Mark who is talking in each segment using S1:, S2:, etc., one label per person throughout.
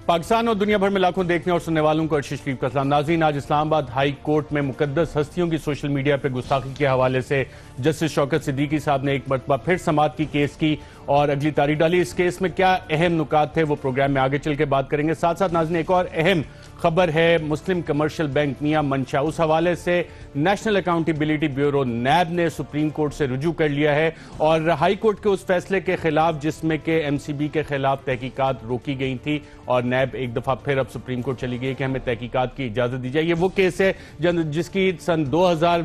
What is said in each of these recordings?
S1: پاکستان اور دنیا بھر میں لاکھوں دیکھنے اور سننے والوں کو ارشد شریف کا سلام۔ ناظرین، آج اسلام آباد ہائی کورٹ میں مقدس ہستیوں کی سوشل میڈیا پہ گستاخی کے حوالے سے جسٹس شوکت صدیقی صاحب نے ایک مرتبہ پھر سماعت کی کیس کی اور اگلی تاریخ ڈالی۔ اس کیس میں کیا اہم نکات تھے وہ پروگرام میں آگے چل کے بات کریں گے۔ ساتھ ساتھ ناظرین ایک اور اہم خبر ہے مسلم کمرشل بینک میاں منشا، اس حوالے سے نیشنل اکاؤنٹیبلٹی بیورو نیب نے سپریم کورٹ سے رجوع کر لیا ہے اور ہائی کورٹ کے اس فیصلے کے خلاف جس میں کہ ایم سی بی کے خلاف تحقیقات روکی گئی تھی اور نیب ایک دفعہ پھر اب سپریم کورٹ چلی گئی کہ ہمیں تحقیقات کی اجازت دی جائے۔ یہ وہ کیس ہے جس کی سن 2000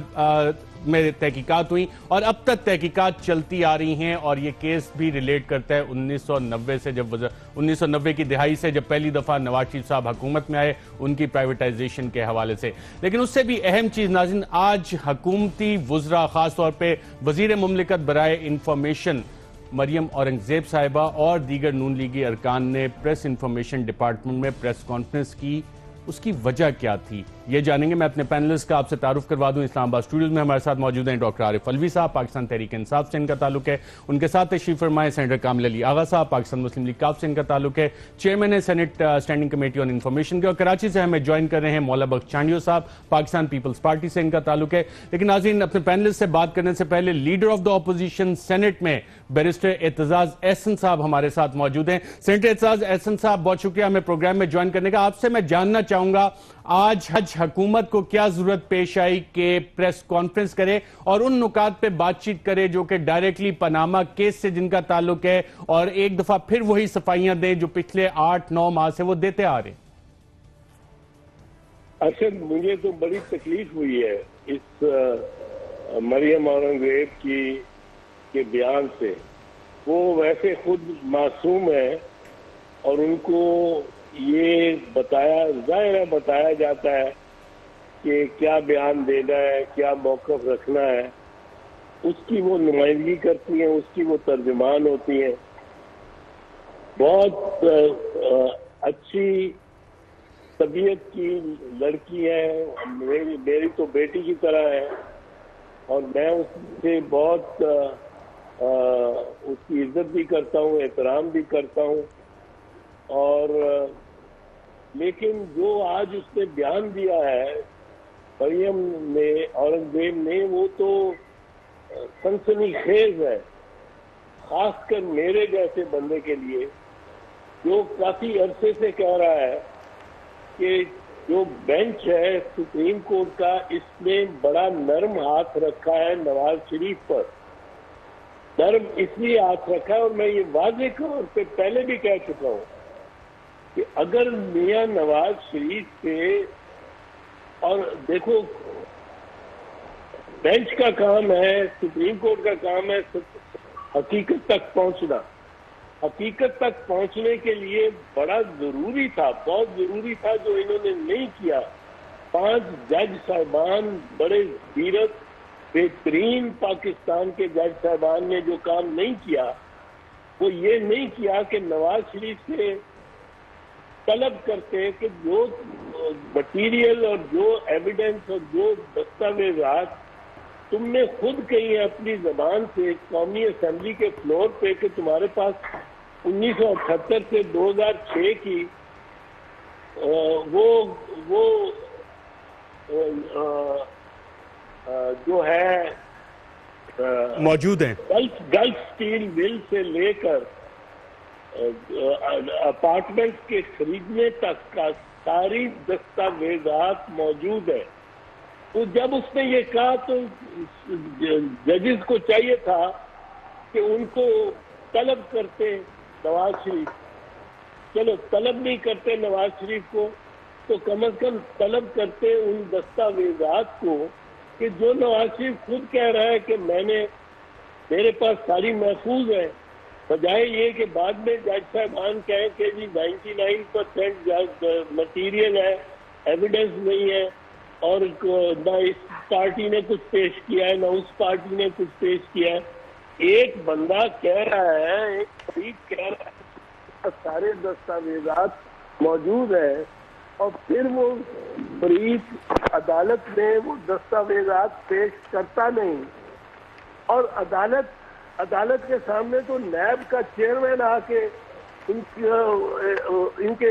S1: میں تحقیقات ہوئی اور اب تک تحقیقات چلتی آ رہی ہیں اور یہ کیس بھی ریلیٹ کرتا ہے 1990 سے، جب 1990 کی دہائی سے جب پہلی دفعہ نواز شریف صاحب حکومت میں آئے ان کی پرائیویٹائزیشن کے حوالے سے۔ لیکن اس سے بھی اہم چیز ناظرین، آج حکومتی وزراء خاص طور پہ وزیر مملکت برائے انفارمیشن مریم اورنگزیب صاحبہ اور دیگر نون لیگی ارکان نے پریس انفارمیشن ڈپارٹمنٹ میں پریس کانفرنس کی۔ اس کی وجہ کیا تھی یہ جانیں گے۔ میں اپنے پینلسٹ کا آپ سے تعارف کروا دوں۔ اسلام آباد اسٹوڈیوز میں ہمارے ساتھ موجود ہیں ڈاکٹر عارف الوی صاحب، پاکستان تحریک انصاف سے ان کا تعلق ہے، ان کے ساتھ تشریف فرمائے سینیٹر کامل علی آغا صاحب، پاکستان مسلم لیگ کاف سے ان کا تعلق ہے، چیئرمین ہے Senate standing committee on information کے، اور کراچی سے ہمیں جوائن کر رہے ہیں مولا بخش چانڈیو صاحب، پاکستان پیپلز پارٹی سے ان کا تعلق ہے۔ لیکن ناظرین اپنے پینلسٹ سے بات کرنے سے پہلے leader of the opposition Senate میں بیرسٹر اعتزاز احسن صاحب ہمارے ساتھ موجود ہیں۔ سینیٹر اعتزاز احسن صاحب بہت شکریہ ہمیں پروگرام میں جوائن کرنے کا۔ آپ سے میں جاننا چاہوں گا آج حکومت کو کیا ضرورت پیش آئی کہ پریس کانفرنس کرے اور ان نکات پہ بات چیت کرے جو کہ ڈائریکٹلی پاناما کیس سے جن کا تعلق ہے اور ایک دفعہ پھر وہی صفائیاں دیں جو پچھلے 8-9 ماہ سے وہ دیتے آ رہے ہیں؟
S2: اصل مجھے تو بڑی تکلیف ہوئی ہے اس مریم اورنگزیب کے بیان سے۔ وہ ویسے خود معصوم ہے اور ان کو یہ بتایا جاتا ہے کہ کیا بیان دینا ہے، کیا موقف رکھنا ہے، اس کی وہ نمائندگی کرتی ہیں، اس کی وہ ترجمان ہوتی ہیں۔ بہت اچھی طبیعت کی لڑکی ہے، میری تو بیٹی کی طرح ہے اور میں اس سے بہت اس کی عزت بھی کرتا ہوں، احترام بھی کرتا ہوں۔ اور لیکن جو آج اس نے بیان دیا ہے مریم نے، اورنگزیب نے، وہ تو سنسنی خیز ہے، خاص کر میرے جیسے بندے کے لیے جو کافی عرصے سے کہہ رہا ہے کہ جو بینچ ہے سپریم کورٹ کا اس نے بڑا نرم ہاتھ رکھا ہے نواز شریف پر۔ نرم اس لیے ہاتھ رکھا ہے اور میں یہ واضح طور پہ پہلے بھی کہہ چکا ہوں کہ اگر میاں نواز شریف پہ، اور دیکھو بینچ کا کام ہے، سپریم کورٹ کا کام ہے حقیقت تک پہنچنا۔ حقیقت تک پہنچنے کے لیے بڑا ضروری تھا، بہت ضروری تھا جو انہوں نے نہیں کیا۔ 5 جج صاحبان بڑے زیرک بہترین پاکستان کے جج صاحبان نے جو کام نہیں کیا وہ یہ نہیں کیا کہ نواز شریف سے طلب کرتے کہ جو مٹیریل اور جو ایویڈنس اور جو دستاویزات تم نے خود کہی ہیں اپنی زبان سے قومی اسمبلی کے فلور پہ کہ تمہارے پاس 1978 سے 2006 کی وہ جو ہے
S1: موجود ہیں،
S2: گلف سٹیل مل سے لے کر اپارٹمنٹ کے خریدنے تک کا ساری دستاویزات موجود ہے۔ تو جب اس نے یہ کہا تو ججز کو چاہیے تھا کہ ان کو طلب کرتے نواز شریف، چلو طلب نہیں کرتے نواز شریف کو تو کم از کم طلب کرتے ان دستاویزات کو کہ جو نواز شریف خود کہہ رہا ہے کہ میرے پاس ساری محفوظ ہے، بجائے یہ کہ بعد میں جج صاحبان کہیں کہ جی 99% مٹیریل ہے، ایویڈنس نہیں ہے اور نہ اس پارٹی نے کچھ پیش کیا ہے نہ اس پارٹی نے کچھ پیش کیا ہے۔ ایک بندہ کہہ رہا ہے، ایک فریق کہہ رہا ہے سارے دستاویزات موجود ہیں اور پھر وہ فریق عدالت میں وہ دستاویزات پیش کرتا نہیں، اور عدالت کے سامنے تو نیب کا چیئرمین آ کے ان کے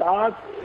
S2: 7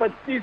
S2: 25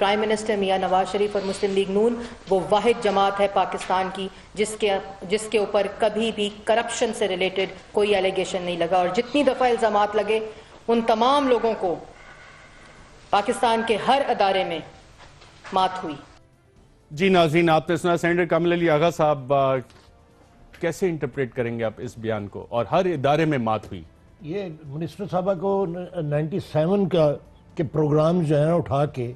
S3: پرائم منسٹر میاں نواز شریف اور مسلم لیگ نون وہ واحد جماعت ہے پاکستان کی جس کے اوپر کبھی بھی کرپشن سے ریلیٹڈ کوئی ایلیگیشن نہیں لگا، اور جتنی دفعہ الزامات لگے ان تمام لوگوں کو پاکستان کے ہر ادارے میں مات ہوئی۔
S1: جی ناظرین، آپ نے سنا سینیٹر کامل علی آغا صاحب، کیسے انٹرپریٹ کریں گے آپ اس بیان کو؟ اور ہر ادارے میں مات ہوئی،
S4: یہ منسٹر صاحبہ کو 97 کے پروگرام جو ہیں اٹھا کے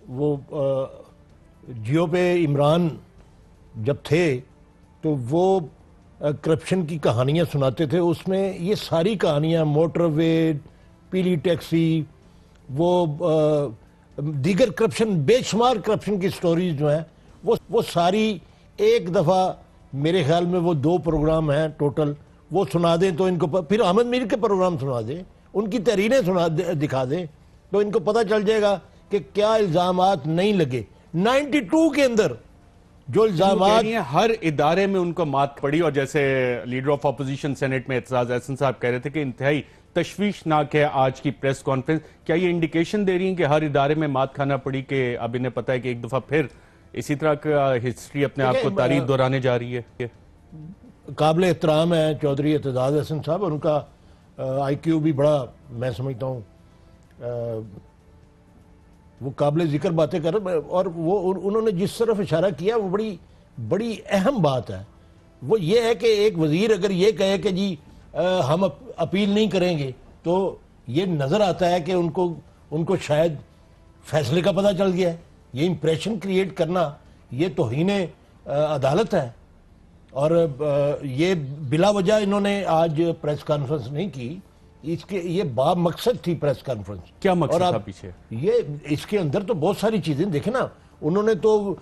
S4: وہ جیو پہ عمران جب تھے تو وہ کرپشن کی کہانیاں سناتے تھے، اس میں یہ ساری کہانیاں موٹر وے، پیلی ٹیکسی، وہ دیگر کرپشن، بے شمار کرپشن کی سٹوریز جو ہیں وہ ساری ایک دفعہ، میرے خیال میں وہ 2 پروگرام ہیں ٹوٹل، وہ سنا دیں تو ان کو پھر احمد میر کے پروگرام سنا دیں، ان کی تحریریں دکھا دیں تو ان کو پتہ چل جائے گا کہ کیا الزامات نہیں لگے۔ 92 کے اندر جو الزامات
S1: ہر ادارے میں ان کو مات پڑی، اور جیسے لیڈر آف اپوزیشن سینیٹ میں اعتزاز احسن صاحب کہہ رہے تھے کہ انتہائی تشویشناک ہے آج کی پریس کانفرنس، کیا یہ انڈیکیشن دے رہی ہیں کہ ہر ادارے میں مات کھانا پڑی، کہ اب انہیں پتہ ہے کہ ایک دفعہ پھر اسی طرح کا ہسٹری اپنے آپ کو تاریخ دہرانے جا رہی ہے؟
S4: قابل احترام ہے چودھری اعتزاز احسن صاحب، ان کا آئی کیو بھی بڑا، میں سمجھتا ہوں وہ قابل ذکر باتیں کر رہے، اور وہ انہوں نے جس طرف اشارہ کیا وہ بڑی اہم بات ہے۔ وہ یہ ہے کہ ایک وزیر اگر یہ کہے کہ جی ہم اپیل نہیں کریں گے، تو یہ نظر آتا ہے کہ ان کو شاید فیصلے کا پتہ چل گیا ہے۔ یہ امپریشن کریٹ کرنا یہ توہین عدالت ہے، اور یہ بلا وجہ انہوں نے آج پریس کانفرنس نہیں کی، یہ باب مقصد تھی پریس کانفرنس۔
S1: کیا مقصد تھا پیچھے؟
S4: یہ اس کے اندر تو بہت ساری چیزیں دیکھیں نا، انہوں نے تو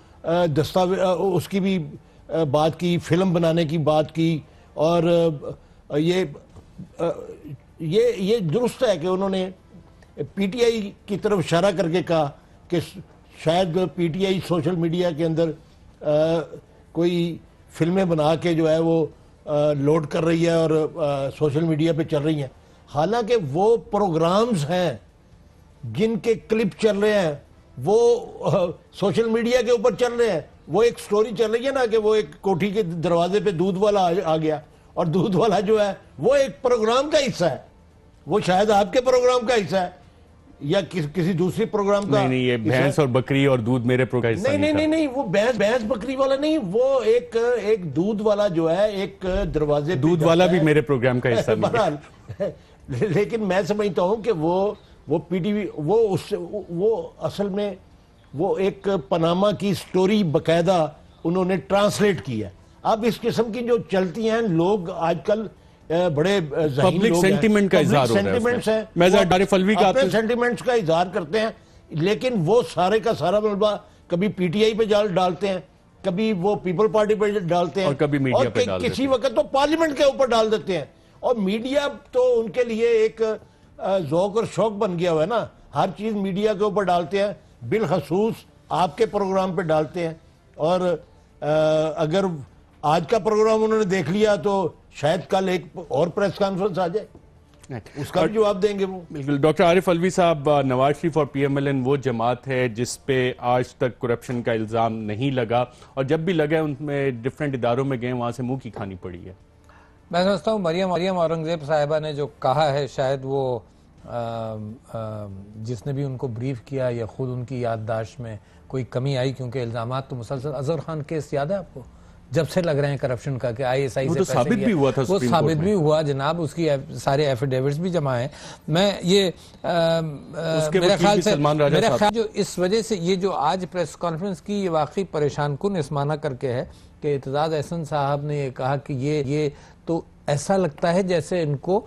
S4: اس کی بھی بات کی، فلم بنانے کی بات کی، اور یہ درست ہے کہ انہوں نے پی ٹی آئی کی طرف اشارہ کر کے کہا کہ شاید P T I social media کے اندر کوئی فلمیں بنا کے جو ہے وہ لوڈ کر رہی ہے اور سوشل میڈیا پہ چل رہی ہیں، حالانکہ وہ پروگرامز ہیں جن کے کلپ چل رہے ہیں وہ سوشل میڈیا کے اوپر چل رہے ہیں۔ وہ ایک سٹوری چل رہی ہے نا کہ وہ ایک کوٹھی کے دروازے پہ دودھ والا آ گیا، اور دودھ والا جو ہے وہ ایک پروگرام کا حصہ ہے، وہ شاید آپ کے پروگرام کا حصہ ہے یا کسی دوسری پروگرام کا۔
S1: نہیں، یہ بھینس اور بکری اور دودھ میرے پروگرام کا حصہ
S4: نہیں، وہ بھینس بکری والا نہیں، وہ ایک دودھ والا جو ہے ایک دروازے،
S1: دودھ والا بھی میرے پروگرام کا حصہ نہیں۔
S4: لیکن میں سمجھتا ہوں کہ وہ پی ٹی وی وہ اصل میں وہ ایک پاناما کی سٹوری باقاعدہ انہوں نے ٹرانسلیٹ کی ہے۔ اب اس قسم کی جو چلتی ہیں، لوگ آج کل بڑے
S1: پبلک سینٹیمنٹ کا اظہار ہو رہا ہے، میزر عارف الوی کا
S4: اپنے سینٹیمنٹس کا اظہار کرتے ہیں، لیکن وہ سارے کا سارا ملبہ کبھی پی ٹی آئی پہ ڈالتے ہیں، کبھی وہ پیپل پارٹی پہ ڈالتے ہیں،
S1: اور کبھی میڈیا پہ ڈالتے ہیں،
S4: کسی وقت تو پارلیمنٹ کے اوپر ڈال دیتے ہیں۔ اور میڈیا تو ان کے لیے ایک ذوق اور شوق بن گیا ہوا ہے نا، ہر چیز میڈیا کے اوپر ڈالتے ہیں، بالخصوص آپ کے پروگرام پہ ڈالتے ہیں۔ اور اگر آج کا پروگرام انہوں نے دیکھ لیا تو شاید کل ایک اور پریس کانفرنس آ جائے، اس کا بھی جواب دیں گے وہ۔
S1: بالکل۔ ڈاکٹر عارف الوی صاحب، نواز شریف اور پی ایم ایل این وہ جماعت ہے جس پہ آج تک کرپشن کا الزام نہیں لگا، اور جب بھی لگا ان میں ڈیفرنٹ اداروں میں گئے، وہاں سے منہ کی کھانی پڑی ہے۔
S5: میں سمجھتا ہوں مریم اورنگزیب صاحبہ نے جو کہا ہے، شاید وہ جس نے بھی ان کو بریف کیا یا خود ان کی یادداشت میں کوئی کمی آئی، کیونکہ الزامات تو مسلسل، اظہر خان کیس یاد ہے آپ کو؟ جب سے لگ رہے ہیں کرپشن کا کہ آئی ایس آئی سے پیسے
S1: ثابت بھی ہوا تھا،
S5: وہ ثابت بھی ہوا جناب، اس کی سارے ایفیڈیوٹس بھی جمع ہیں۔ میں یہ میرے خیال سے جو اس وجہ سے یہ جو آج پریس کانفرنس کی یہ واقعی پریشان کن اس معنی کر کے ہے کہ اعتزاز احسن صاحب نے یہ کہا کہ یہ تو ایسا لگتا ہے جیسے ان کو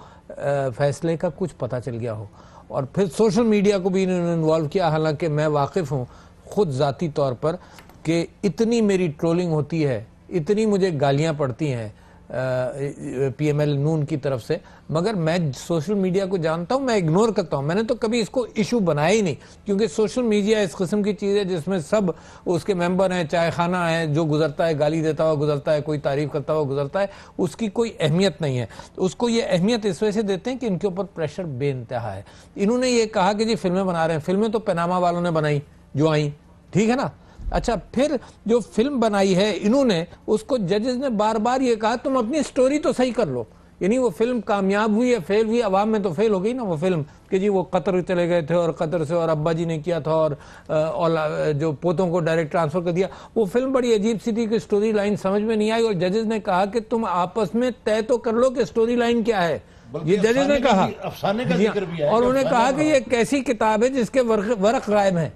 S5: فیصلے کا کچھ پتہ چل گیا ہو، اور پھر سوشل میڈیا کو بھی انہوں نے انوالو کیا، حالانکہ میں واقف ہوں خود ذاتی طور پر کہ اتنی میری ٹرولنگ ہوتی ہے، اتنی مجھے گالیاں پڑتی ہیں، پی ایم ایل نون کی طرف سے، مگر میں سوشل میڈیا کو جانتا ہوں، میں اگنور کرتا ہوں. میں نے تو کبھی اس کو ایشو بنایا ہی نہیں، کیونکہ سوشل میڈیا اس قسم کی چیز ہے جس میں سب اس کے ممبر ہیں، چائے خانہ ہیں، جو گزرتا ہے گالی دیتا ہوا گزرتا ہے، کوئی تعریف کرتا ہوا گزرتا ہے، اس کی کوئی اہمیت نہیں ہے. اس کو یہ اہمیت اس وجہ سے دیتے ہیں کہ ان کے اوپر پریشر بے انتہا ہے. انہوں نے یہ کہا کہ جی فلمیں بنا رہے ہیں، فلمیں تو پیناما والوں نے بنائی جو آئیں، ٹھیک ہے نا. اچھا پھر جو فلم بنائی ہے انہوں نے، اس کو ججز نے بار بار یہ کہا تم اپنی سٹوری تو صحیح کر لو. یعنی وہ فلم کامیاب ہوئی ہے، فیل ہوئی، عوام میں تو فیل ہو گئی نا وہ فلم، کہ جی وہ قطر چلے گئے تھے اور قطر سے اور ابا جی نے کیا تھا اور جو پوتوں کو ڈائریکٹ ٹرانسفر کر دیا. وہ فلم بڑی عجیب سی تھی کہ سٹوری لائن سمجھ میں نہیں آئی، اور ججز نے کہا کہ تم آپس میں طے تو کر لو کہ سٹوری لائن کیا ہے. یہ ججز نے کہا، اور انہوں نے کہا کہ یہ ایک ایسی کتاب ہے جس کے ورق غائب ہیں.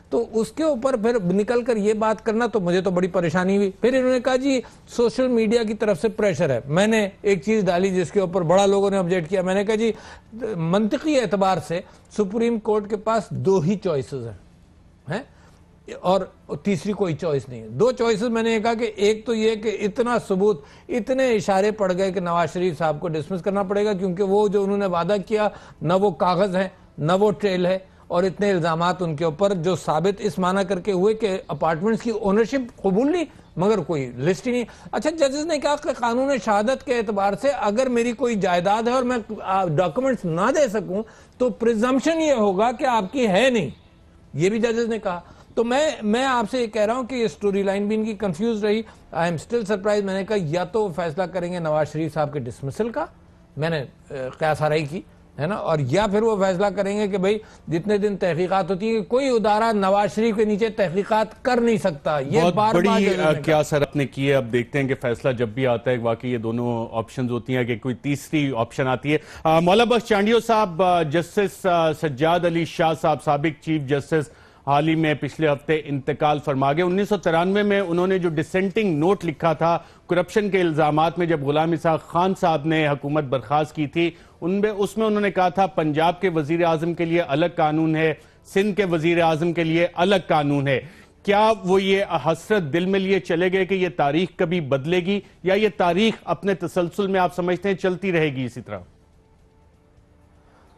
S5: تو اس کے اوپر پھر نکل کر یہ بات کرنا تو مجھے تو بڑی پریشانی ہوئی. پھر انہوں نے کہا جی سوشل میڈیا کی طرف سے پریشر ہے. میں نے ایک چیز ڈالی جس کے اوپر بڑا لوگوں نے آبجیکٹ کیا. میں نے کہا جی منطقی اعتبار سے سپریم کورٹ کے پاس 2 ہی چوائسز ہیں اور تیسری کوئی چوائس نہیں ہے. 2 چوائسز میں نے کہا کہ ایک تو یہ کہ اتنا ثبوت، اتنے اشارے پڑ گئے کہ نواز شریف صاحب کو ڈسمس کرنا پڑے گا، کیونکہ وہ جو انہوں نے وعدہ کیا نہ وہ کاغذ ہے نہ وہ ٹریل ہے، اور اتنے الزامات ان کے اوپر جو ثابت اس معنی کر کے ہوئے کہ اپارٹمنٹس کی اونرشپ قبول نہیں مگر کوئی لسٹ ہی نہیں. اچھا ججز نے کہا کہ قانون شہادت کے اعتبار سے اگر میری کوئی جائیداد ہے اور میں ڈاکومنٹس نہ دے سکوں تو پریزمپشن یہ ہوگا کہ آپ کی ہے نہیں. یہ بھی ججز نے کہا. تو میں آپ سے یہ کہہ رہا ہوں کہ یہ سٹوری لائن بھی ان کی کنفیوز رہی. I am still surprise. میں نے کہا یا تو وہ فیصلہ کریں گے نواز شریف صاحب کے ڈسمسل کا، میں نے قیاس آرائی کی ہے نا، اور یا پھر وہ فیصلہ کریں گے کہ بھئی جتنے دن تحقیقات ہوتی ہیں کوئی ادارہ نواز شریف کے نیچے تحقیقات کر نہیں سکتا. یہ
S1: بہت بڑی کیا سرت نے کی ہے. اب دیکھتے ہیں کہ فیصلہ جب بھی آتا ہے واقعی یہ دونوں آپشنز ہوتی ہیں کہ کوئی تیسری آپشن آتی ہے. مولا بخش چانڈیو صاحب، جسٹس سجاد علی شاہ صاحب سابق چیف جسٹس حال ہی میں پچھلے ہفتے انتقال فرما گئے. 1993 میں انہوں نے جو ڈسینٹنگ نوٹ لکھا تھا کرپشن کے الزامات میں، جب غلام اسحاق خان صاحب نے حکومت برخاست کی تھی، اس میں انہوں نے کہا تھا پنجاب کے وزیر اعظم کے لیے الگ قانون ہے، سندھ کے وزیر اعظم کے لیے الگ قانون ہے. کیا وہ یہ حسرت دل میں لیے چلے گئے کہ یہ تاریخ کبھی بدلے گی، یا یہ تاریخ اپنے تسلسل میں آپ سمجھتے ہیں چلتی رہے گی اسی طرح؟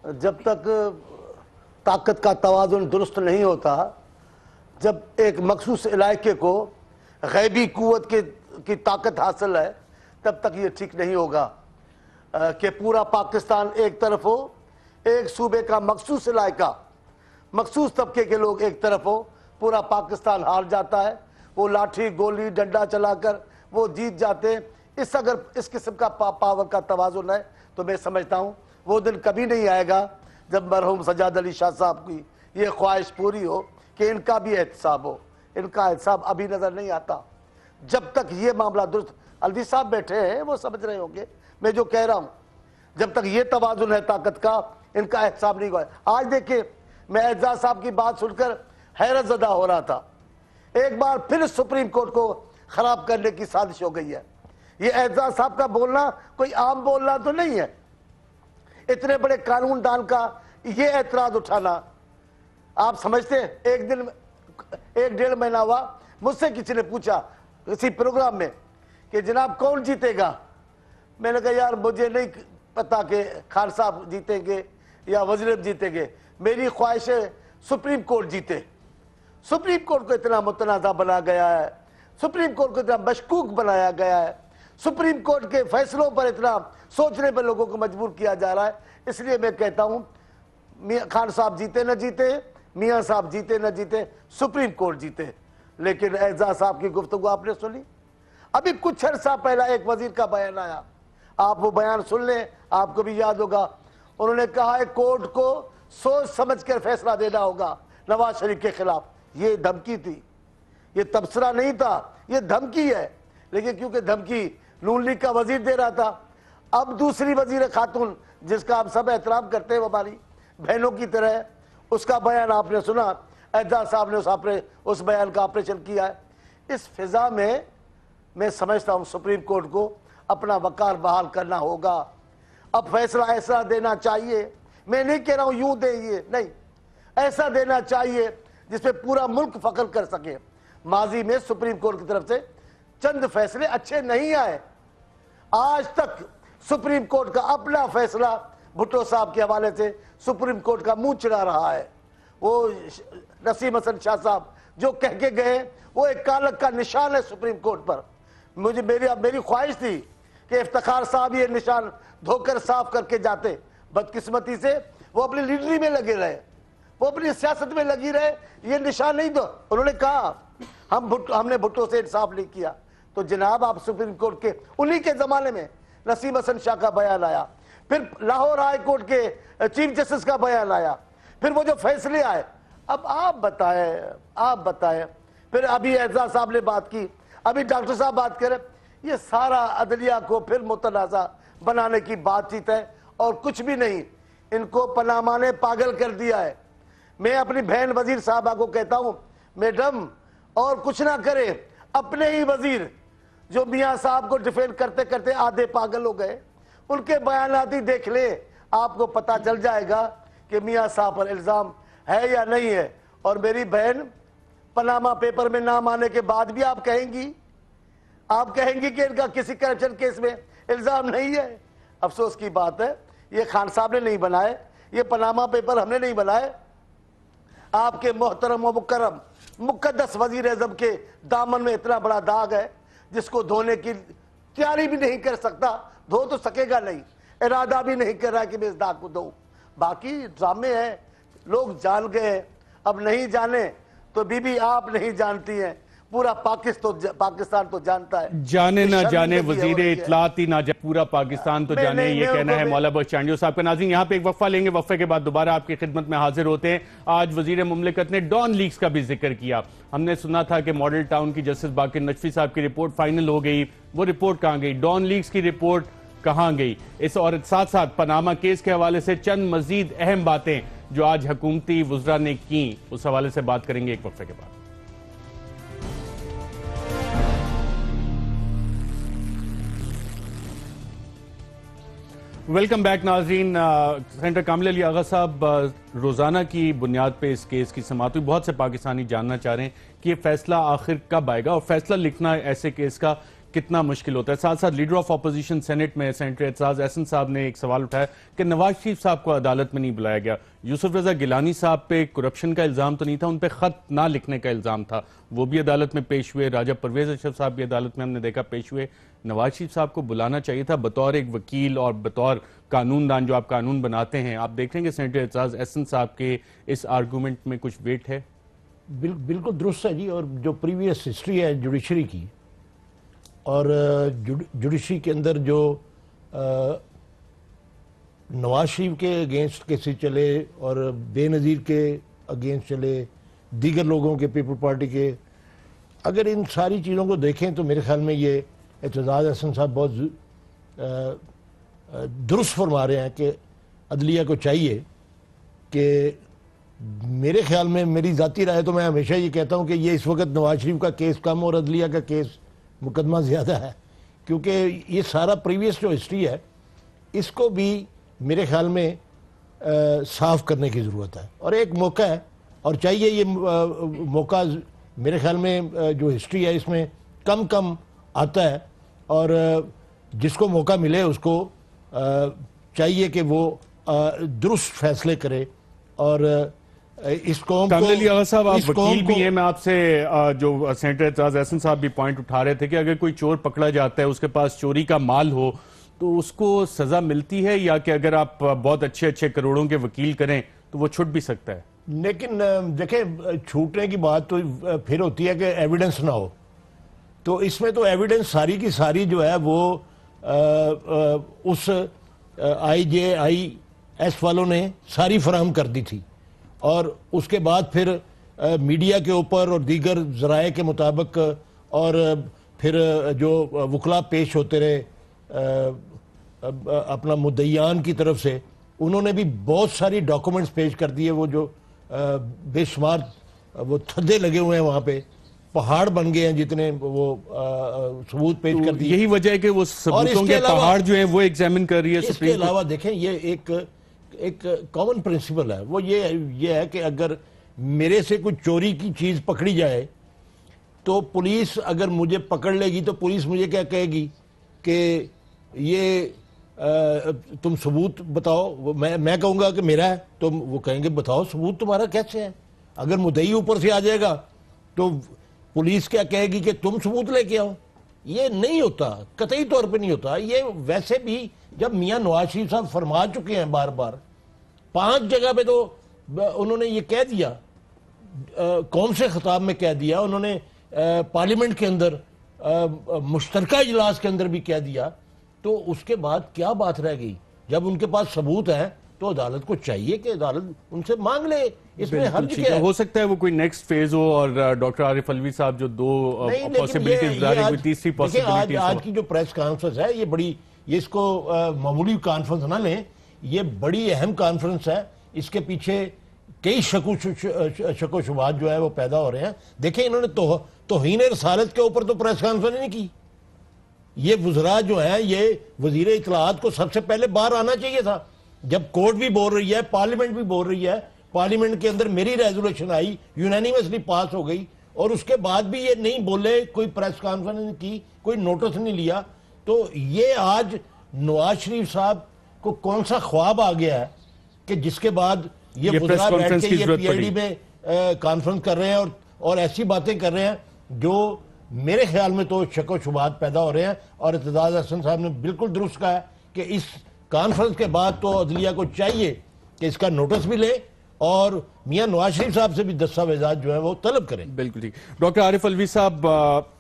S6: جب تک طاقت کا توازن درست نہیں ہوتا، جب ایک مخصوص علاقے کو غیبی قوت کی طاقت حاصل ہے، تب تک یہ ٹھیک نہیں ہوگا کہ پورا پاکستان ایک طرف ہو، ایک صوبے کا مخصوص علاقہ، مخصوص طبقے کے لوگ ایک طرف ہو، پورا پاکستان ہار جاتا ہے. وہ لاٹھی گولی ڈنڈا چلا کر وہ جیت جاتے ہیں. اگر اس قسم کا پاور کا توازن ہے تو میں سمجھتا ہوں وہ دن کبھی نہیں آئے گا جب مرحوم سجاد علی شاہ صاحب کی یہ خواہش پوری ہو کہ ان کا بھی احتساب ہو. ان کا احتساب ابھی نظر نہیں آتا. جب تک یہ معاملہ درست، الوی صاحب بیٹھے ہیں وہ سمجھ رہے ہوں گے میں جو کہہ رہا ہوں، جب تک یہ توازن ہے طاقت کا، ان کا احتساب نہیں ہوا. آج دیکھیں میں اعزاز صاحب کی بات سن کر حیرت زدہ ہو رہا تھا. ایک بار پھر سپریم کورٹ کو خراب کرنے کی سازش ہو گئی ہے. یہ اعزاز صاحب کا بولنا کوئی عام بولنا تو نہیں ہے. اتنے بڑے قانون دان کا یہ اعتراض اٹھانا، آپ سمجھتے ہیں ایک 1.5 مہینہ ہوا، مجھ سے کسی نے پوچھا کسی پروگرام میں کہ جناب کون جیتے گا. میں نے کہا یار مجھے نہیں پتا کہ خان صاحب جیتیں گے یا وزیر جیتیں گے، میری خواہش ہے سپریم کورٹ جیتے. سپریم کورٹ کو اتنا متنازع بنا گیا ہے، سپریم کورٹ کو اتنا مشکوک بنایا گیا ہے، سپریم کورٹ کے فیصلوں پر اتنا سوچنے پر لوگوں کو مجبور کیا جا رہا ہے. اس لیے میں کہتا ہوں خان صاحب جیتے نہ جیتے، میاں صاحب جیتے نہ جیتے، سپریم کورٹ جیتے. لیکن اعزاز صاحب کی گفتگو آپ نے سنی. ابھی کچھ عرصہ پہلا ایک وزیر کا بیان آیا، آپ وہ بیان سن لیں، آپ کو بھی یاد ہوگا. انہوں نے کہا ہے کورٹ کو سوچ سمجھ کر فیصلہ دینا ہوگا نواز شریف کے خلاف. یہ دھمکی تھی، یہ تبصرہ نہیں تھا، یہ دھمکی ہے. لیکن کیونکہ دھمکی نون لیگ کا وزیر دے رہا تھا، اب دوسری وزیر خاتون جس کا آپ سب احترام کرتے ہیں وہ ہماری بہنوں کی طرح ہے، اس کا بیان آپ نے سنا. اعزاز صاحب نے اس بیان کا آپریشن کیا ہے. اس فضا میں سمجھتا ہوں سپریم کورٹ کو اپنا وقار بحال کرنا ہوگا. اب فیصلہ ایسا دینا چاہیے، میں نہیں کہہ رہا ہوں یوں دے، یہ نہیں، ایسا دینا چاہیے جس پہ پورا ملک فخر کر سکے. ماضی میں سپریم کورٹ کی طرف سے چند فیصلے اچھے نہیں آئے، آج تک سپریم کورٹ کا اپنا فیصلہ بھٹو صاحب کے حوالے سے سپریم کورٹ کا منہ چڑھا رہا ہے. وہ نسیم حسن شاہ صاحب جو کہہ کے گئے وہ ایک کالک کا نشان ہے سپریم کورٹ پر. میری خواہش تھی کہ افتخار صاحب یہ نشان دھو کر صاف کر کے جاتے. بدقسمتی سے وہ اپنی لیڈری میں لگے رہے, وہ اپنی سیاست میں لگی رہے, یہ نشان نہیں دو. انہوں نے کہا ہم نے بھٹو سے انصاف نہیں کیا. تو جناب آپ سپریم کورٹ کے انہی کے زمانے میں نسیم حسن شاہ کا بیان آیا, پھر لاہور ہائی کورٹ کے چیف جسٹس کا بیان آیا, پھر وہ جو فیصلے آئے. اب آپ بتائیں پھر ابھی اعزاز صاحب نے بات کی, ابھی ڈاکٹر صاحب بات کریں. یہ سارا عدلیہ کو پھر متنازع بنانے کی بات چیت ہے اور کچھ بھی نہیں. ان کو پاناما نے پاگل کر دیا ہے. میں اپنی بہن وزیر صاحبہ کو کہتا ہوں, میڈم اور کچھ نہ کرے, اپنے ہی وزیر جو میاں صاحب کو ڈیفینڈ کرتے کرتے آدھے پاگل ہو گئے, ان کے بیانات ہی دیکھ لیں, آپ کو پتا چل جائے گا کہ میاں صاحب پر الزام ہے یا نہیں ہے. اور میری بہن پاناما پیپر میں نام آنے کے بعد بھی آپ کہیں گی کہ ان کا کسی کرپشن کیس میں الزام نہیں ہے. افسوس کی بات ہے, یہ خان صاحب نے نہیں بنائے, یہ پاناما پیپر ہم نے نہیں بنائے. آپ کے محترم و مکرم مقدس وزیر اعظم کے دامن میں اتنا بڑا داغ ہے جس کو دھونے کی تیاری بھی نہیں کر سکتا. دھو تو سکے گا نہیں, ارادہ بھی نہیں کر رہا کہ میں اس داغ کو دوں. باقی ڈرامے ہیں, لوگ جان گئے, اب نہیں جانے تو بی آپ نہیں جانتی ہیں, پورا پاکستان تو جانتا ہے.
S1: جانے نہ جانے وزیر اطلاعات ہی نہ جانے, پورا پاکستان تو جانے, یہ کہنا ہے مولا بخش چانڈیو صاحب کا. ناظرین یہاں پہ ایک وقفہ لیں گے, وقفے کے بعد دوبارہ آپ کی خدمت میں حاضر ہوتے ہیں. آج وزیر مملکت نے ڈان لیکس کا بھی ذکر کیا. ہم نے سنا تھا کہ ماڈل ٹاؤن کی جسٹس باقر نجفی صاحب کی رپورٹ فائنل ہو گئی, وہ رپورٹ کہاں گئی؟ ڈان لیکس کی رپورٹ کہاں گئی؟ اس اور ساتھ ساتھ پاناما کیس کے حوالے سے چند مزید اہم باتیں جو آج حکومتی وزراء نے کی, اس حوالے سے بات کریں گے ایک وقفے کے بعد. ویلکم بیک ناظرین. سینیٹر کامل علی آغا صاحب, روزانہ کی بنیاد پہ اس کیس کی سماعت ہوئی. بہت سے پاکستانی جاننا چاہ رہے ہیں کہ یہ فیصلہ آخر کب آئے گا اور فیصلہ لکھنا ایسے کیس کا کتنا مشکل ہوتا ہے. ساتھ ساتھ لیڈر آف اپوزیشن سینٹ میں سینیٹر اعتزاز احسن صاحب نے ایک سوال اٹھایا کہ نواز شریف صاحب کو عدالت میں نہیں بلایا گیا. یوسف رضا گیلانی صاحب پہ کرپشن کا الزام تو نہیں تھا, ان پہ خط نہ لکھنے کا الزام تھا, وہ بھی عدالت میں پیش ہوئے. راجہ پرویز اشرف صاحب بھی عدالت میں ہم نے دیکھا پیش ہوئے. نواز شریف صاحب کو بلانا چاہیے تھا بطور ایک وکیل اور بطور قانون دان جو آپ قانون بناتے ہیں. آپ دیکھ رہے ہیں کہ سینیٹر اعتزاز احسن صاحب کے اس آرگومنٹ میں کچھ ویٹ ہے؟
S4: بالکل درست ہے جی. اور جو پریویس ہسٹری ہے جوڈیشری کی, اور جوڈیشری کے اندر جو نواز شریف کے اگینسٹ کیسز چلے اور بے نظیر کے اگینسٹ چلے, دیگر لوگوں کے پیپل پارٹی کے, اگر ان ساری چیزوں کو دیکھیں تو میرے خیال میں یہ اعتزاز احسن صاحب بہت درست فرما رہے ہیں کہ عدلیہ کو چاہیے کہ, میرے خیال میں میری ذاتی رائے تو میں ہمیشہ یہ کہتا ہوں کہ یہ اس وقت نواز شریف کا کیس کم اور عدلیہ کا کیس مقدمہ زیادہ ہے, کیونکہ یہ سارا پریویس جو ہسٹری ہے اس کو بھی میرے خیال میں صاف کرنے کی ضرورت ہے. اور ایک موقع ہے اور چاہیے یہ موقع میرے خیال میں جو ہسٹری ہے اس میں کم آتا ہے, اور جس کو موقع ملے اس کو چاہیے کہ وہ درست فیصلے کرے. اور اس قوم
S1: کامل علی آغا صاحب آپ وکیل بھی ہیں, میں آپ سے جو سینیٹر اعتزاز احسن صاحب بھی پوائنٹ اٹھا رہے تھے کہ اگر کوئی چور پکڑا جاتا ہے, اس کے پاس چوری کا مال ہو, تو اس کو سزا ملتی ہے, یا کہ اگر آپ بہت اچھے کروڑوں کے وکیل کریں تو وہ چھوٹ بھی سکتا ہے؟
S4: لیکن دیکھیں چھوٹنے کی بات تو پھر ہوتی ہے کہ ایویڈنس نہ ہو, تو اس میں تو ایویڈنس ساری کی ساری جو ہے وہ اس IJIS والوں نے ساری فراہم کر دی تھی, اور اس کے بعد پھر میڈیا کے اوپر اور دیگر ذرائع کے مطابق اور پھر جو وکلاء پیش ہوتے رہے اپنا مدعیان کی طرف سے, انہوں نے بھی بہت ساری ڈاکومنٹس پیش کر دیے. وہ جو بے شمار وہ تھدے لگے ہوئے ہیں وہاں پہ, پہاڑ بن گئے ہیں جتنے وہ ثبوت پیش کر دیے.
S1: یہی وجہ ہے کہ وہ ثبوتوں کے پہاڑ جو ہیں وہ ایگزامن کر رہی ہے
S4: اس کے علاوہ دیکھیں یہ ایک کامن پرنسپل ہے, وہ یہ ہے کہ اگر میرے سے کوئی چوری کی چیز پکڑی جائے تو پولیس اگر مجھے پکڑ لے گی تو پولیس مجھے کیا کہے گی کہ یہ تم ثبوت بتاؤ، میں کہوں گا کہ میرا ہے، تو وہ کہیں گے بتاؤ ثبوت تمہارا کیسے ہے. اگر مدعی اوپر سے آ جائے گا تو پولیس کیا کہے گی کہ تم ثبوت لے کے آؤ. یہ نہیں ہوتا، قطعی طور پہ نہیں ہوتا. یہ ویسے بھی جب میاں نواز شریف صاحب فرما چکے ہیں بار بار، 5 جگہ پہ تو انہوں نے یہ کہہ دیا، قوم سے خطاب میں کہہ دیا، انہوں نے پارلیمنٹ کے اندر مشترکہ اجلاس کے اندر بھی کہہ دیا. تو اس کے بعد کیا بات رہ گئی؟ جب ان کے پاس ثبوت ہے تو عدالت کو چاہیے کہ عدالت ان سے مانگ لے. اس میں حرج کیا ہے؟
S1: ہو سکتا ہے وہ کوئی نیکسٹ فیز ہو اور ڈاکٹر عارف علوی صاحب جو 2 پاسبلٹیز ظاہر کوئی تیسری پاسبلٹی ہو.
S4: آج کی جو پریس کانفرنس ہے یہ اس کو معمولی کانفرنس نہ لیں، یہ بڑی اہم کانفرنس ہے. اس کے پیچھے کئی شک و شبہات جو ہے وہ پیدا ہو رہے ہیں. دیکھیں انہوں نے توہین رسالت کے اوپر تو پریس کانفرنس نہیں کی. یہ وزراء جو ہیں، یہ وزیر اطلاعات کو سب سے پہلے باہر آنا چاہیے تھا. جب کورٹ بھی بول رہی ہے، پارلیمنٹ بھی بول رہی ہے، پارلیمنٹ کے اندر میری ریزولوشن آئی، یونینیمسلی پاس ہو گئی، اور اس کے بعد بھی یہ نہیں بولے، کوئی پریس کانفرنس کی، کوئی نوٹس نہیں لیا. تو یہ آج نواز شریف صاحب کو کون سا خواب آ گیا ہے کہ جس کے بعد یہ وزراء بیٹھ کے یہ پی آئی ڈی میں کانفرنس کر رہے ہیں اور ایسی باتیں کر رہے ہیں جو میرے خیال میں تو شک و شبہات پیدا ہو رہے ہیں. اور ارتجاز احسن صاحب نے بالکل درست کہا ہے کہ اس کانفرنس کے بعد تو عدلیہ کو چاہیے کہ اس کا نوٹس بھی لے اور میاں نواز شریف صاحب سے بھی دستاویزات جو ہیں وہ طلب کریں.
S1: بالکل ٹھیک. ڈاکٹر عارف علوی صاحب،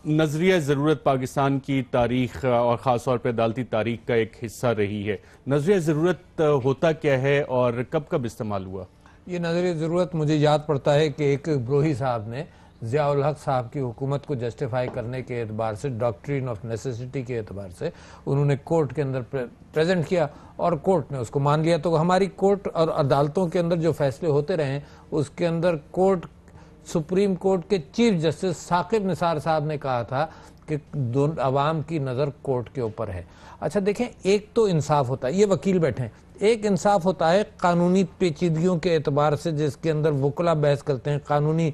S1: نظریہ ضرورت پاکستان کی تاریخ اور خاص طور پہ عدالتی تاریخ کا ایک حصہ رہی ہے. نظریہ ضرورت ہوتا کیا ہے اور کب استعمال ہوا؟
S5: یہ نظریہ ضرورت مجھے یاد پڑتا ہے کہ ایک بروہی صاحب نے ضیاء الحق صاحب کی حکومت کو جسٹیفائی کرنے کے اعتبار سے، ڈاکٹرین آف نیسیسٹی کے اعتبار سے انہوں نے کورٹ کے اندر پریزنٹ کیا اور کورٹ نے اس کو مان لیا. تو ہماری کورٹ اور عدالتوں کے اندر جو فیصلے ہوتے رہے اس کے اندر سپریم کورٹ کے چیف جسٹس ثاقب نثار صاحب نے کہا تھا کہ عوام کی نظر کورٹ کے اوپر ہے. اچھا دیکھیں، ایک تو انصاف ہوتا ہے، یہ وکیل بیٹھے ہیں، ایک انصاف ہوتا ہے قانونی پیچیدگیوں کے اعتبار سے جس کے اندر وکلا بحث کرتے ہیں، قانونی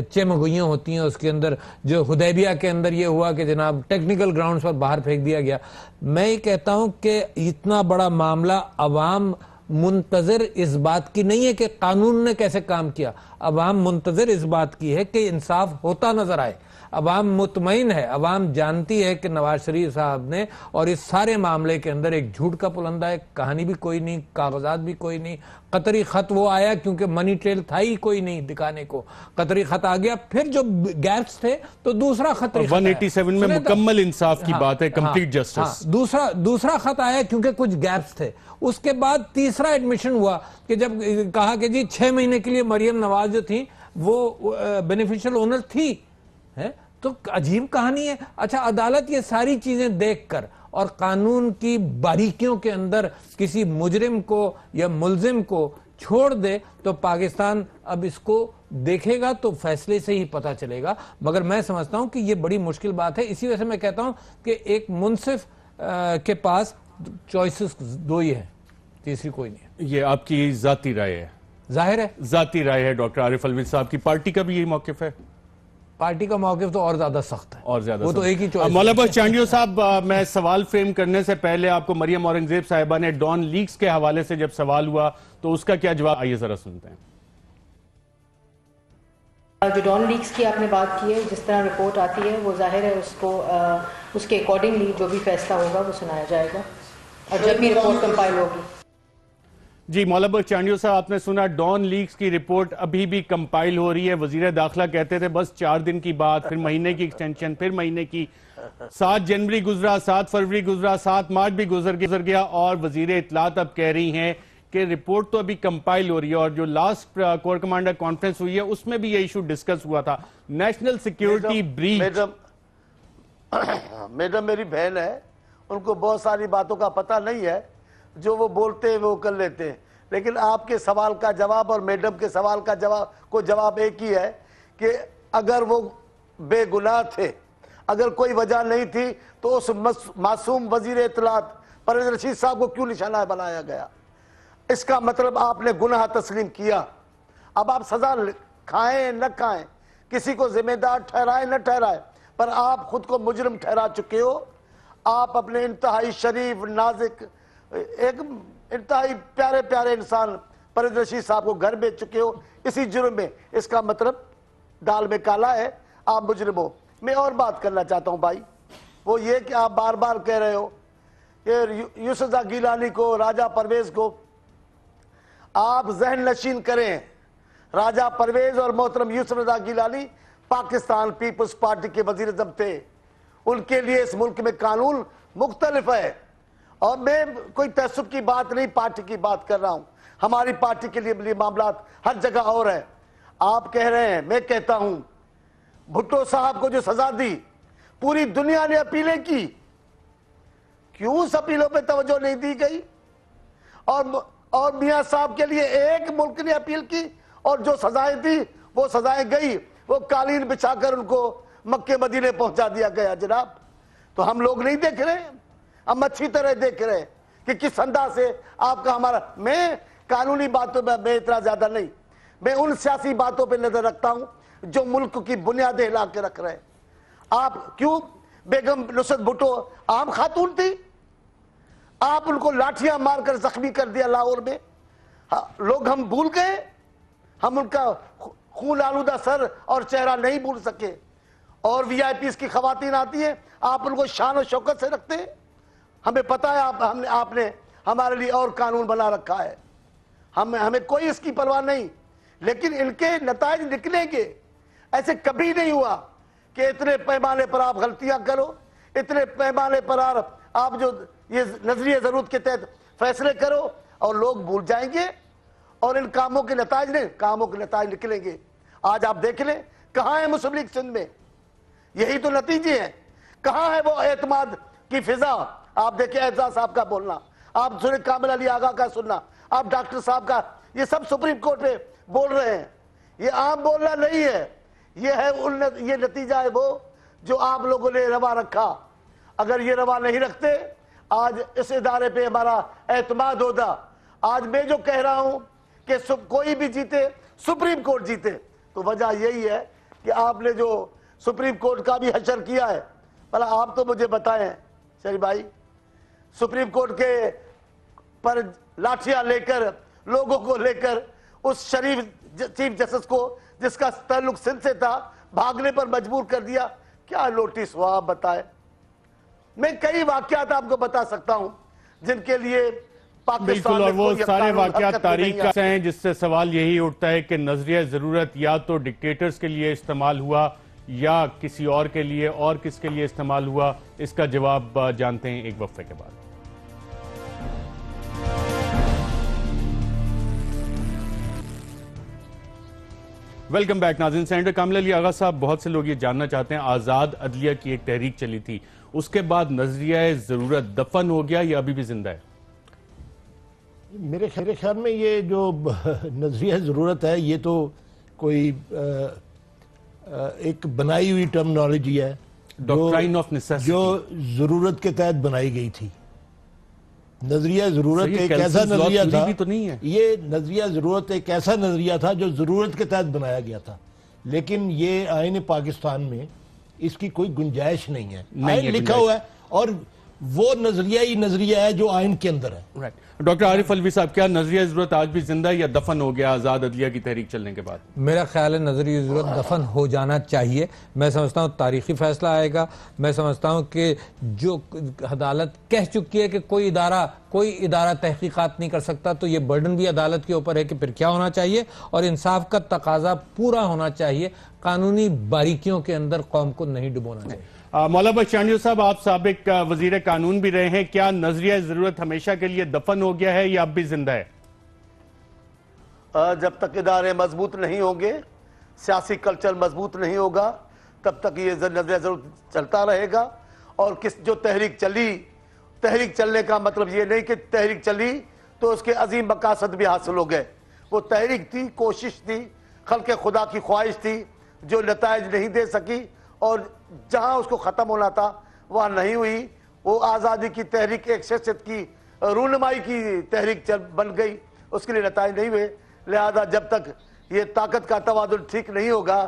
S5: چمگوئیاں ہوتی ہیں. اس کے اندر جو حدیبیہ کے اندر یہ ہوا کہ جناب ٹیکنیکل گراؤنڈز پر باہر پھینک دیا گیا. میں یہ کہتا ہوں کہ اتنا بڑا معاملہ عوام منتظر اس بات کی نہیں ہے کہ قانون نے کیسے کام کیا، عوام منتظر اس بات کی ہے کہ انصاف ہوتا نظر آئے. عوام مطمئن ہے، عوام جانتی ہے کہ نواز شریف صاحب نے اور اس سارے معاملے کے اندر ایک جھوٹ کا پلندہ ہے، کہانی بھی کوئی نہیں، کاغذات بھی کوئی نہیں. قطری خط وہ آیا کیونکہ منی ٹریل تھا ہی کوئی نہیں دکھانے کو، قطری خط آ گیا. پھر جو گیپس تھے تو دوسرا خط
S1: 187 میں مکمل انصاف کی بات ہے، کمپلیٹ جسٹس.
S5: دوسرا خط آیا کیونکہ کچھ گیپس تھے. اس کے بعد تیسرا ایڈمیشن ہوا کہ جب کہا کہ جی 6 مہینے کے لیے مریم نواز جو تھی وہ بینیفیشل اونر تھی. تو عجیب کہانی ہے. اچھا عدالت یہ ساری چیزیں دیکھ کر اور قانون کی باریکیوں کے اندر کسی مجرم کو یا ملزم کو چھوڑ دے تو پاکستان اب اس کو دیکھے گا تو فیصلے سے ہی پتہ چلے گا. مگر میں سمجھتا ہوں کہ یہ بڑی مشکل بات ہے. اسی وجہ سے میں کہتا ہوں کہ ایک منصف کے پاس چوائسز 2 ہی ہیں، تیسری کوئی نہیں ہے.
S1: یہ آپ کی ذاتی رائے ہے؟
S5: ظاہر ہے
S1: ذاتی رائے ہے. ڈاکٹر عارف علوی صاحب کی پارٹی کا بھی یہی موقف ہے؟
S5: پارٹی کا موقف تو اور زیادہ سخت ہے،
S1: اور زیادہ
S5: وہ تو ایک ہی چوائس.
S1: مولانا بخش چانڈیو صاحب، میں سوال فریم کرنے سے پہلے آپ کو مریم اورنگزیب صاحبہ نے ڈان لیکس کے حوالے سے جب سوال ہوا تو اس کا کیا جواب، آئیے ذرا سنتے ہیں.
S3: جو ڈان لیکس کی آپ نے بات کی ہے، جس طرح رپورٹ آتی ہے وہ ظاہر ہے اس کے اکارڈنگلی جو بھی فیصلہ ہوگا وہ سنایا جائے گا اور جب بھی رپورٹ کمپائل ہوگی.
S1: جی مولانا بخش چانڈیو صاحب، آپ نے سنا ڈان لیکس کی رپورٹ ابھی بھی کمپائل ہو رہی ہے. وزیر داخلہ کہتے تھے بس 4 دن کی بات، پھر مہینے کی ایکسٹینشن، پھر مہینے کی. 7 جنوری گزرا، 7 فروری گزرا، 7 مارچ بھی گزر گیا اور وزیر اطلاعات اب کہہ رہی ہیں کہ رپورٹ تو ابھی کمپائل ہو رہی ہے. اور جو لاسٹ کور کمانڈر کانفرنس ہوئی ہے اس میں بھی یہ ایشو ڈسکس ہوا تھا، نیشنل سیکیورٹی بریچ.
S6: میڈم میری بہن ہے، ان کو بہت ساری باتوں کا پتہ نہیں ہے، جو وہ بولتے ہیں وہ کر لیتے ہیں. لیکن آپ کے سوال کا جواب اور میڈم کے سوال کا جواب ایک ہی ہے کہ اگر وہ بے گناہ تھے، اگر کوئی وجہ نہیں تھی تو اس معصوم وزیر اطلاعات پرویز رشید صاحب کو کیوں نشانہ بنایا گیا؟ اس کا مطلب آپ نے گناہ تسلیم کیا. اب آپ سزا کھائیں نہ کھائیں، کسی کو ذمہ دار ٹھہرائیں نہ ٹھہرائیں، پر آپ خود کو مجرم ٹھہرا چکے ہو. آپ اپنے انتہائی شریف نازک ایک انتہائی پیارے پیارے انسان پرویز رشید صاحب کو گھر بیچ چکے ہو اسی جرم میں. اس کا مطلب دال میں کالا ہے, آپ مجرم ہو. میں اور بات کرنا چاہتا ہوں بھائی, وہ یہ کہ آپ بار بار کہہ رہے ہو کہ یوسف رضا گیلانی کو, راجہ پرویز کو آپ ذہن نشین کریں. راجہ پرویز اور محترم یوسف رضا گیلانی پاکستان پیپلز پارٹی کے وزیر اعظم تھے. ان کے لیے اس ملک میں قانون مختلف ہے, اور میں کوئی تعصب کی بات نہیں, پارٹی کی بات کر رہا ہوں. ہماری پارٹی کے لیے معاملات ہر جگہ اور ہیں. آپ کہہ رہے ہیں, میں کہتا ہوں بھٹو صاحب کو جو سزا دی پوری دنیا نے اپیلیں کی, کیوں اس اپیلوں پہ توجہ نہیں دی گئی؟ اور میاں صاحب کے لیے ایک ملک نے اپیل کی اور جو سزائیں تھی وہ سزائیں گئی, وہ قالین بچھا کر ان کو مکے مدینے پہنچا دیا گیا. جناب تو ہم لوگ نہیں دیکھ رہے, ہم اچھی طرح دیکھ رہے ہیں کہ کس انداز سے آپ کا ہمارا. میں قانونی باتوں میں اتنا زیادہ نہیں, میں ان سیاسی باتوں پہ نظر رکھتا ہوں جو ملک کی بنیادیں ہلا کے رکھ رہے ہیں. آپ کیوں بیگم نصرت بھٹو عام خاتون تھی, آپ ان کو لاٹھیاں مار کر زخمی کر دیا لاہور میں. لوگ ہم بھول گئے, ہم ان کا خون آلودہ سر اور چہرہ نہیں بھول سکے. اور وی آئی پیز کی خواتین آتی ہیں, آپ ان کو شان و شوکت سے رکھتے ہیں. ہمیں پتہ ہے آپ نے ہمارے لیے اور قانون بنا رکھا ہے, ہمیں کوئی اس کی پرواہ نہیں, لیکن ان کے نتائج نکلیں گے. ایسے کبھی نہیں ہوا کہ اتنے پیمانے پر آپ غلطیاں کرو, اتنے پیمانے پر آپ جو یہ نظریہ ضرورت کے تحت فیصلے کرو اور لوگ بھول جائیں گے, اور ان کاموں کے نتائج نکلیں گے. آج آپ دیکھ لیں کہاں ہے مسلم لیگ سندھ میں, یہی تو نتیجے ہیں. کہاں ہے وہ اعتماد کی فضا؟ آپ دیکھیں اعزاز صاحب کا بولنا, آپ سنیں کامل علی آغا کا سننا, آپ ڈاکٹر صاحب کا, یہ سب سپریم کورٹ پہ بول رہے ہیں. یہ عام بولنا نہیں ہے, یہ نتیجہ ہے وہ جو آپ لوگوں نے روا رکھا. اگر یہ روا نہیں رکھتے آج اس ادارے پہ ہمارا اعتماد ہوتا. آج میں جو کہہ رہا ہوں کہ کوئی بھی جیتے, سپریم کورٹ جیتے, تو وجہ یہی ہے کہ آپ نے جو سپریم کورٹ کا بھی حشر کیا ہے. بھلا آپ تو مجھے بتائیں شریف بھائی, سپریم کورٹ کے پر لاٹھیاں لے کر, لوگوں کو لے کر اس شریف چیف جسٹس کو جس کا تعلق سندھ سے تھا بھاگنے پر مجبور کر دیا. کیا نوٹس ہوا آپ بتائیں. میں کئی واقعات آپ کو بتا سکتا ہوں جن کے لیے
S1: بالکل, اور وہ سارے واقعات تاریخ کا ہیں جس سے سوال یہی اٹھتا ہے کہ نظریہ ضرورت یا تو ڈکٹیٹرز کے لیے استعمال ہوا یا کسی اور کے لیے, اور کس کے لیے استعمال ہوا. اس کا جواب جانتے ہیں ایک وقفے کے بعد. ویلکم بیک ناظرین. سینیٹر کامل علی آغا صاحب, بہت سے لوگ یہ جاننا چاہتے ہیں, آزاد عدلیہ کی ایک تحریک چلی تھی, اس کے بعد نظریہ ضرورت دفن ہو گیا یا ابھی بھی زندہ ہے؟
S4: میرے خیال میں یہ جو نظریہ ضرورت ہے یہ تو کوئی ایک بنائی ہوئی ٹرمنالوجی ہے
S1: ڈاکٹرائن آف نیسیسٹی,
S4: جو ضرورت کے تحت بنائی گئی تھی. نظریہ ضرورت ایک ایسا نظریہ تھا, یہ نظریہ ضرورت ایک ایسا نظریہ تھا جو ضرورت کے تحت بنایا گیا تھا, لیکن یہ آئین پاکستان میں اس کی کوئی گنجائش نہیں ہے. آئین لکھا ہوا ہے اور وہ نظریہ ہی نظریہ ہے جو آئین کے اندر ہے.
S1: ڈاکٹر عارف علوی صاحب, کیا نظریہ ضرورت آج بھی زندہ ہے یا دفن ہو گیا آزاد عدلیہ کی تحریک چلنے کے بعد؟
S5: میرا خیال ہے نظریہ ضرورت دفن ہو جانا چاہیے. میں سمجھتا ہوں تاریخی فیصلہ آئے گا. میں سمجھتا ہوں کہ جو عدالت کہہ چکی ہے کہ کوئی ادارہ تحقیقات نہیں کر سکتا, تو یہ برڈن بھی عدالت کے اوپر ہے کہ پھر کیا ہونا چاہیے, اور انصاف کا تقاضا پورا ہونا چاہیے. قانونی باریکیوں کے اندر قوم کو نہیں ڈبونا چاہیے.
S1: مولا بخش چانڈیو صاحب, آپ سابق وزیر قانون بھی رہے ہیں, کیا نظریہ ضرورت ہمیشہ کے لیے دفن ہو گیا ہے یا اب بھی زندہ ہے؟
S6: جب تک ادارے مضبوط نہیں ہوں گے, سیاسی کلچر مضبوط نہیں ہوگا, تب تک یہ نظریہ ضرورت چلتا رہے گا. اور جو تحریک چلنے کا مطلب یہ نہیں کہ تحریک چلی تو اس کے عظیم مقاصد بھی حاصل ہو گئے. وہ تحریک تھی, کوشش تھی, خلق خدا کی خواہش تھی جو نتائج نہیں دے سکی, اور جہاں اس کو ختم ہونا تھا وہاں نہیں ہوئی. وہ آزادی کی تحریک ایک شخصیت کی رونمائی کی تحریک بن گئی, اس کے لیے نتائج نہیں ہوئے. لہذا جب تک یہ طاقت کا توازن ٹھیک نہیں ہوگا,